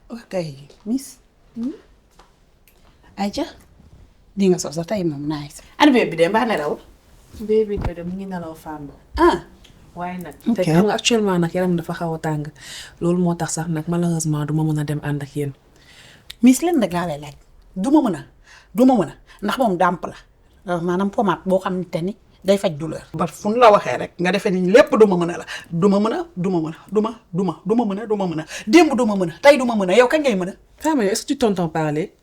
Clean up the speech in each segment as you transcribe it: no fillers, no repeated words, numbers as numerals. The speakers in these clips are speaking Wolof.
ok Miss. Aïcha di nga sox sa tey moom nice. ana bébé bi de mbaa nelaw. bébé bi de mu ngi nelaw femme. ah. waaye nag. te xam nga actuellement nag yaram dafa xaw a tàng loolu moo tax sax nag malheureusement du ma mën a dem ànd ak yéen. Miss leen rek laa lay laaj du ma mën a ndax moom dàmp la maanaam pommade boo xamante ni day faj douleur. ba fu ñu la waxee rek nga defee ni lépp du ma mën a la du ma mën a démb du ma mën a tey du ma mën a yow kañ ngay mën a. Femme yow est-ce que tu t'entends parler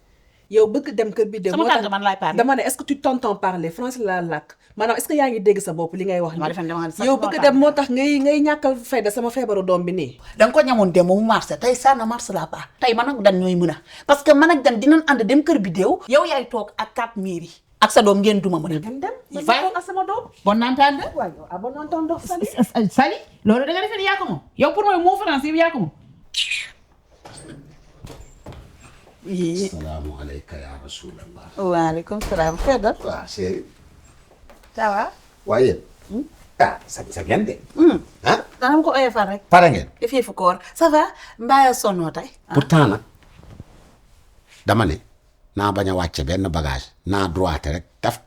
yow bëgg dem kër bi de. sama tànk man laay parler dama ne est-ce que tu t'entends parler français laa làkk maanaam est-ce que yaa ngi dégg sa bopp li ngay wax nii. yow bëgg dem moo tax ngay ñàkkal fayda sama feebaru doom bi nii. da nga ko ñamoon démb mu marché tey ça ne marche la pas tey man ak dan ñooy mën a parce que man ak dan dinañ ànd dem kër bi déew yow yaay toog ak 4 mairie ak sa doom ngeen duma mën a. dem man toog ak sama doom. bon entendre. waaw yow ah bon entendre Sali. Sali loolu da nga defee ni yaa ko moom yow pour mooy moo français yaa ko moom. salaamaaleykum yaa rasulallah. waaleykum salaam. Fedda. waaw chéri. ça va. waaye. sa ngeen de. ah. dana ko oyofal rek. pare ngeen. def yëfu koor ça va mbaa sonnoo tey. pourtant nag dama ne naa bañ a wàcce benn bagage naa droite rek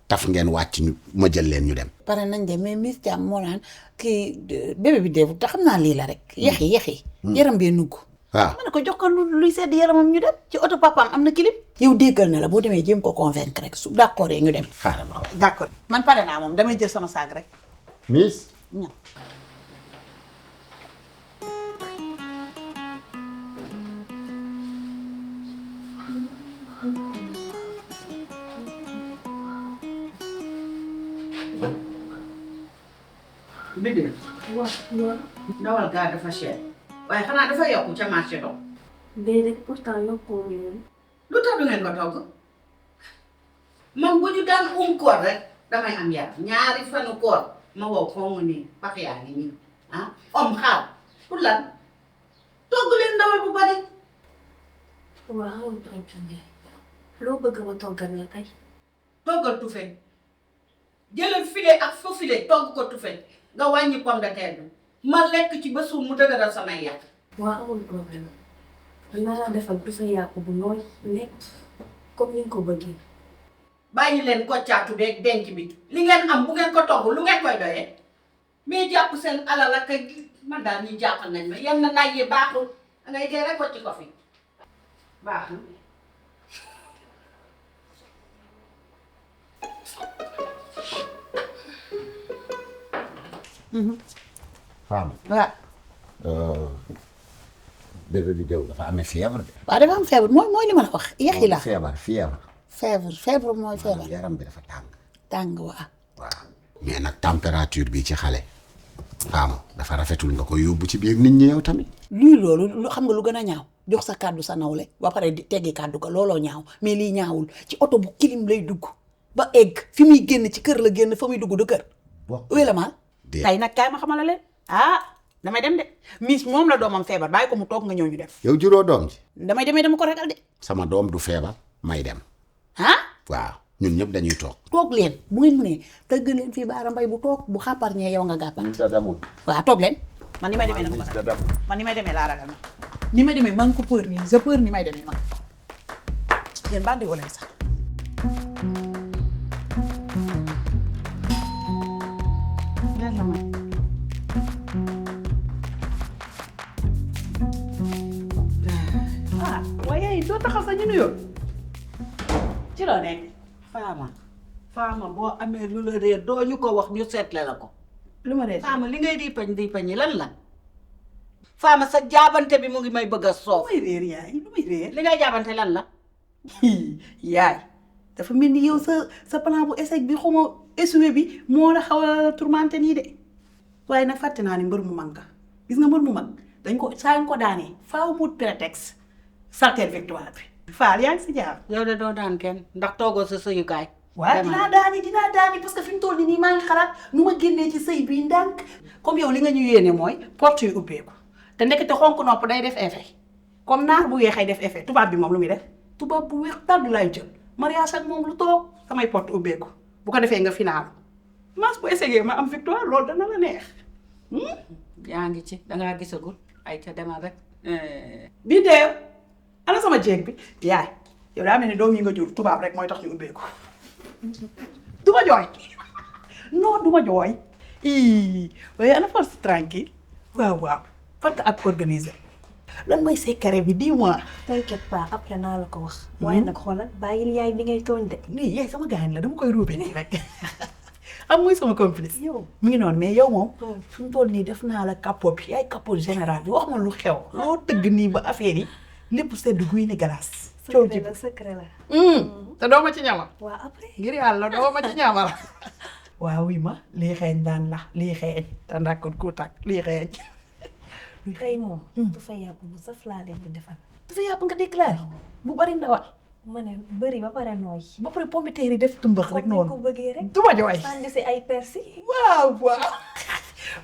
taf ngeen wàcc ñu ma jël leen ñu dem. pare nañ de mais Miss Thiam moo naan kii bébé bi deewul te xam naa lii la rek. yaxi yaram bee nugg. waaw ma ne ko jox ko luy sedd yaramam ñu dem ci oto papaam am na kilim. yow déggal na la boo demee jéem ko convaincre rek su d'accord ñu dem. xaaral ma wax. d'accord man pare naa moom damay jël sama saag rek. Miss. ña. dëgg la. waaw. ndawal gaa dafa cher. waaye xanaa dafa yokk ca marché ba. déedéet pourtant yokkoo leen. lu tax du ngeen ko togg man bu ñu daan koor rek damay am yaram ñaari fanu koor ma wow xongu nii pax yaa ngi nii xaal pour lan togg leen ndawal bu bari. waaw loo bëgg ma toggal la tey. toggal tufe jëlal filet ak faux filet togg ko tufe nga wàññi pomme de terre bi ma lekk ci ba suur mu dëgëral samay yàq. waaw amul problème dinaa la defal du sa yàpp bu nooy nekk comme ni nga ko bëggee. bàyyi leen koccaatu beeg denc bi li ngeen am bu ngeen ko togg lu ngeen koy doyee mais jàpp seen alal ak man daal ñuy jàppal nañ ma yenn naaj yi baaxul ngay dee rek wacc ko fi baax na. Femme. waaw. bébé bi déw dafa amee fièvre de. waaw dafa am feebar mooy li ma la wax. yaxi la fièvre. mooy feebar. yaram bi dafa tàng waaw. waaw mais nag température bi ci xale. Femme dafa rafetul nga ko yóbbu ci biir nit ñi yow tamit. luy loolu lu xam nga lu gën a ñaaw jox sa kàddu sa nawle ba pare di teggi kàddu ko looloo ñaaw mais lii ñaawul ci oto bu kilim lay dugg ba egg fi muy génn ci kër la génn fa muy dugg du kër. uwe la maal. tey nag kaay ma xamala leen damay dem de Miss moom la doomam feebar bàyyi ko mu toog nga ñëw ñu def. yow juróo doom ji. damay demee dama ko ragal de. sama doom du feebar may dem. waaw ñun ñëpp dañuy toog. toog leen bu ngeen mënee tëgg leen fii baara mbay bu toog bu xàppar ñee yow nga gàppal. waaw toog leen. man ni may demee dama ko ragal man ni may demee laa ragal ma. ni may demee man ko peur nii je peur ni may demee man yéen bandi wala sax. waaye doo taxaw sa ñu nuyoo ci loo nekk faama boo amee lu la réer doo ñu ko wax ñu seetle la ko. lu ma réer faama li ngay di pañ yi lan la. faama sa jaabante bi mu ngi may bëgg a soof. lu may réer yaay lu may réer. li ngay jaabante lan la. yaay dafa mel ni yow sa plan bu échec bi xuma échoué bi moo la xaw a tourmenté nii de waaye nag fàtte naa ni mbër mu mag nga gis nga mbër mu mag dañ ko saa ñu ko daanee faaw mu prétexte saltel victoire bi. Faal yaa ngi si jaar. yow de doo daan kenn ndax toogoo sa sëyukaay. waaw dinaa daani parce que fi mu toll nii maa ngi xalaat nu ma génnee ci sëy bii ndànk comme yow li nga ñu yéene mooy porte yu ubbeeku te ndekete xonk nopp day def effet comme naar bu weexay def effet tubaab bi moom lu muy def tubaab bu weex tàll laay jël mariage ak moom lu toog samay porte ubbeeku bu ko defee nga final Mass bu essayé ma am victoire loolu dana la neex. yaa ngi ci dangaa gisagul ay ca demal rek. bii dee ana sama jeeg bi yaay yow daa mel ni doom yi nga jur tubaab rek mooy tax ñu ubbeeku. du ma jooy non du ma jooy. waaye ana force tranquille waaw fàtte ak organisé. lan mooy secret bi dis-moi. t'inquiète pas après naa la ko wax. waaye nag xoolal bàyyil yaay bi ngay tooñ de. nii yaay sama gaañ la dama koy ruube nii rek am mooy sama complice. yow mi ngi noonu mais yow moom. fi mu toll nii def naa la capot bi yaay capot général bi wax ma lu xew. loo tëgg nii ba affaire yi lépp sedd guy ni glace. coow ji secret la. te doo ma ci ñamal. waa après. ngir yàlla doo ma ci ñamal. waaw wi ma lii xeeñ daan la lii xeeñ te ndàkkoon ku tàkk lii xeeñ. tey moom. du fa yàpp bu saf laa leen di defal. du fa yàpp nga déclaré bu bari ndawal. ma ne bëri ba pare nooy. ba pare pomme de terre yi def tumbax rek noonu. ko bëggee rek. du ma jooy. sànni si ay persil. waaw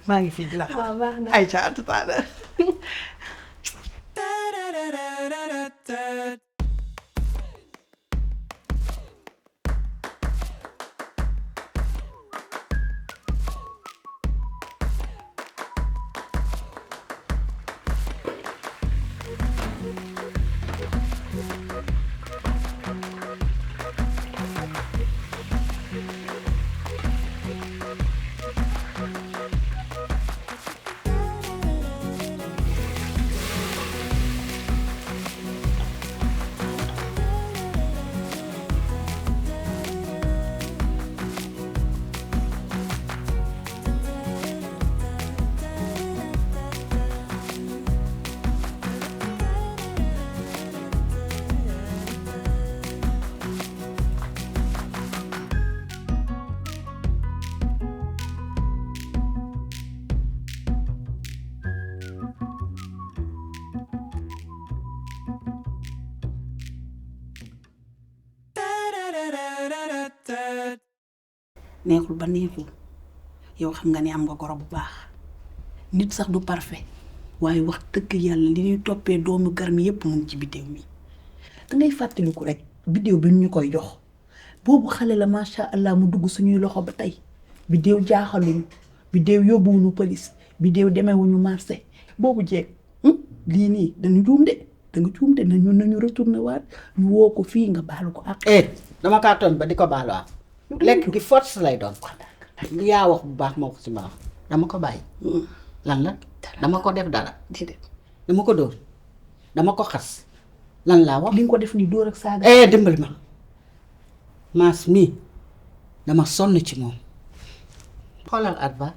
maa ngi fii di la. waaw baax na ay ca tout à l'heure. neexul ba neexul yow xam nga ni am nga goro bu baax nit sax du parfait waaye wax dëgg yàlla li ñuy toppee doomu garmi yépp mu ngi ci biddéew mi dangay fàttaliku rek biddéew bi ñu koy jox boobu xale la macha allah mu dugg suñuy loxo ba tey biddéew jaaxaluñu biddéew yóbbuwuñu police biddéew demewuñu marché boobu jeeg lii nii dañu juum de danga juum de nañu retourné waat ñu woo ko fii nga baalu ko ak dama kaa tooñ ba di ko baalu am lekk gi force lay doon li yaa wax bu baax moo ko si ma wax dama ko bàyyi lan la dama ko def dara déedéet dama ko dóor dama ko xas lan laa wax li nga ko def ni dóor ak saaga dimbali ma maas mii dama sonn ci moom xoolal at ba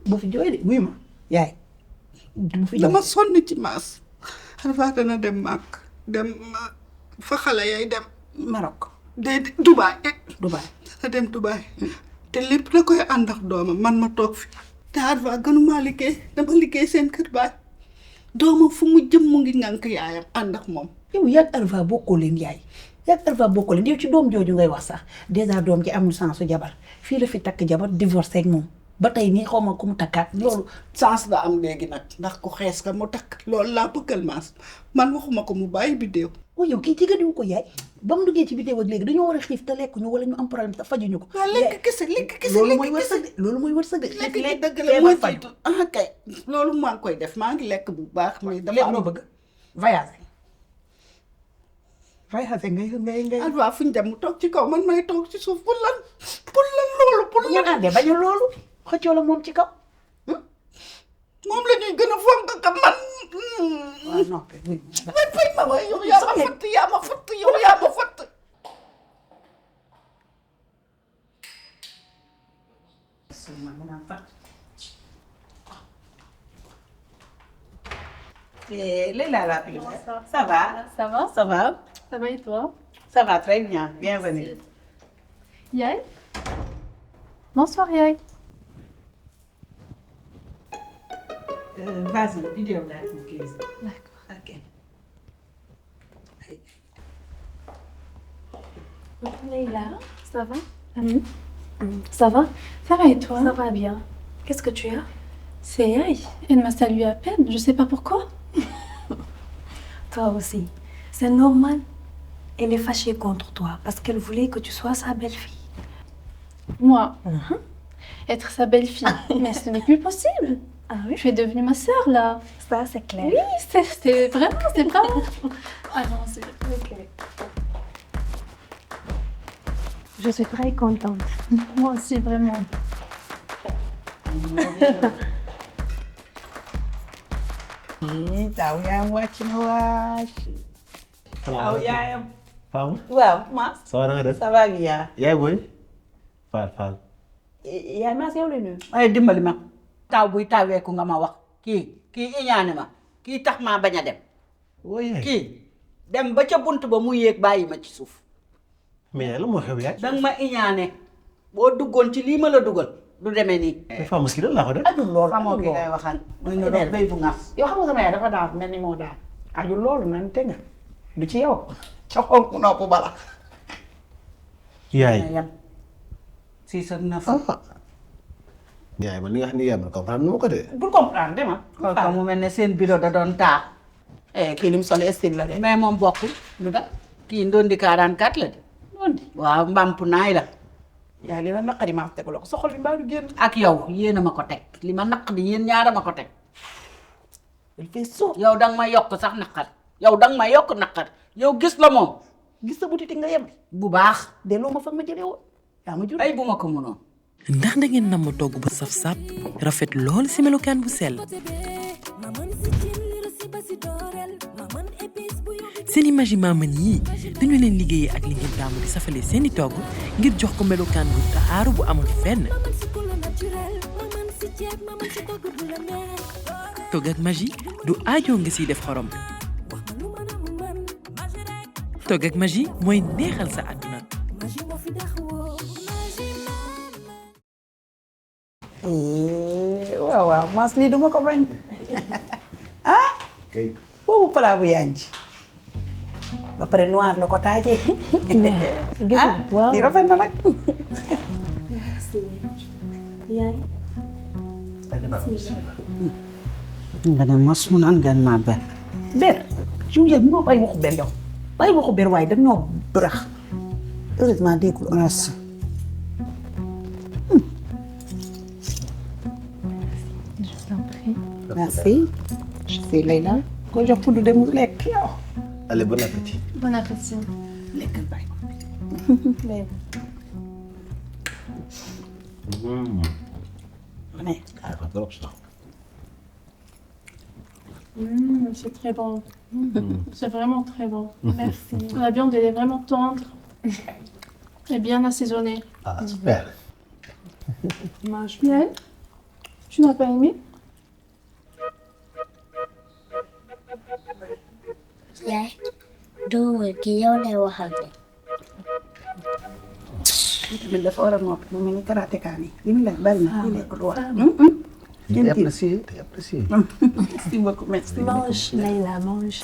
bu fi jooy de wuy ma yaay bu fi dama sonn ci maas xarfaa dana dem màkk dem fa xale yay dem Maroc de Dubaay Dubaay dana dem Dubaay te lépp da koy ànd ak doomam man ma toog fi te xarfaa gënumaa liggéey dama liggéey seen kër baay doomam fu mu jëm mu ngi ngànk yaayam ànd ak moom yow yàgg Arva bokkoo leen yaay yàgg Arva bokkoo leen yow ci doom jooju ngay wax sax dèjà doom ji amul sens su jabar fii la fi takk jabar divorcé ak moom ba tey nii xaw ma ku mu takkaat loolu sens la am léegi nag ndax ku xees ka mu takk loolu laa bëggal maas man waxuma ko mu bàyyi biddéew oh yow kii jigéen ko yaay ba mu duggee ci biddéew ak léegi dañoo war a xiif te lekk ñu wala ñu am problème te fajuñu ko waaw lekk kese loolu mooy wërsëg loolu mooy wërsëg lekk dëgg la mooy faju kay loolu maa ngi koy def maa ngi lekk bu baax mais dafa loo bëgg voyage ngay Alva fu ñu dem mu toog ci kaw man may toog ci suuf pour lan loolu pour ngeen àndee bañ a loolu xëccoo la moom ci kaw moom la ñuy gën a fonk ka man waaw non mais fay ma waay yow yaa ma fatt yow yaa ma fatt Léla la plus ça va Ça va? ça va Ça va et toi? ça va très bien bienvenue Yaay? Bonsoir Yaay. vas-y vidéo là D'accord. ok Leïla, ça va? Ça va? Ça va et toi? Ça va bien. Qu'est-ce que tu as? C'est Yaay. Elle m'a salué à peine, je sais pas pourquoi. Toi aussi. C'est normal. Elle est fâchée contre toi parce qu'elle voulait que tu sois sa belle-fille. Moi, être sa belle-fille. Mais ce n'est plus possible. Ah oui? Tu es devenue ma sœur, là. Ça, c'est clair. Oui, c'est vraiment. Allons-y. Ok. Je suis très contente. Moi aussi, vraiment. Taaw yaayam wàcc na waay. Taaw yaayam. Faamu. waaw Maas. ça va na nga def. ça va bien. yaay booy. Fall. yaay Maas yow la nuyu. waaye dimbali ma. taaw buy taaweeku nga ma wax. kii iñaane ma. kii tax maa bañ a dem. woo yaay. kii dem ba ca bunt ba mu yéeg bàyyi ma ci suuf. mais yaay la moo xew yaay. danga ma iñaane. boo duggoon ci lii ma la dugal. du demee nii. mais Faamu kii lan laa ko def. ajul loolu xamoo ki ngay waxal. muy ñu doon béy bu ngas. yow xam nga sama yaay dafa daan mel ni moo daan ajul loolu nan te nga du ci yow ca xonk nopp bala yaay. yam 6 ak 9. yaay man li nga xam ne yaay man comprendre nu ma ko de. bul comprendre dema kooku mu mel ne seen bureau da doon taa. kii lim sol style la de mais moom bokkul. lu da kii ndondi 44 la de. noonu waaw mbamp naay la. yaa li la naqari maa tegu la ko soxol bi mbaa du génn ak yow yéen a ma ko teg li ma naq di yéen ñaara ma ko teg. il fait chaud yow danga ma yokk sax naqar. yow danga ma yokk naqar. yow gis la moom. gis sa boutique nga yem bu baax. delloo ma fa ma jëlee woon yaa ma jur ay bu ma ko mënoon. ndax da ngeen namm togg bu saf sàpp rafet lool ci melokaan bu sell seeni magi maaman yii dañu leen liggéeyee ak li ngeen taamu di safale seeni togg ngir jox ko melokaan bu taaru bu amul fenn togg ak magi du aajoo nga siy def xorom togg ak magi mooy neexal sa àdduna waaw Maas lii duma ko bañ ah boobu plat bu yànj ba pare noir la ko taajee waaw lii rafet na nag yaay. nga ne mos mu naan ngeen maa ber ber Julia bi moo bàyyi waxu ber yow bàyyi waxu ber waaye dañoo bërax heureusement déggul merci Je t'en prie. merci je suis Leïla ko jox kudd dem mu lekk yow allez bon appétit. Bon appétit. lekkal bàyyi ko ma ne C'est très bon. C'est vraiment très bon. Merci. La viande, elle est vraiment tendre et bien assaisonnée. ah super. Yael, tu n'as pas aimé? yaay doo wër ki yow lay waxal de. tamit dafa war a noppi mu mel ni karatéka ni li mu lekk bari na li lekk lu wax t'es apprécié. merci beaucoup merci Mange, Leïla, mange.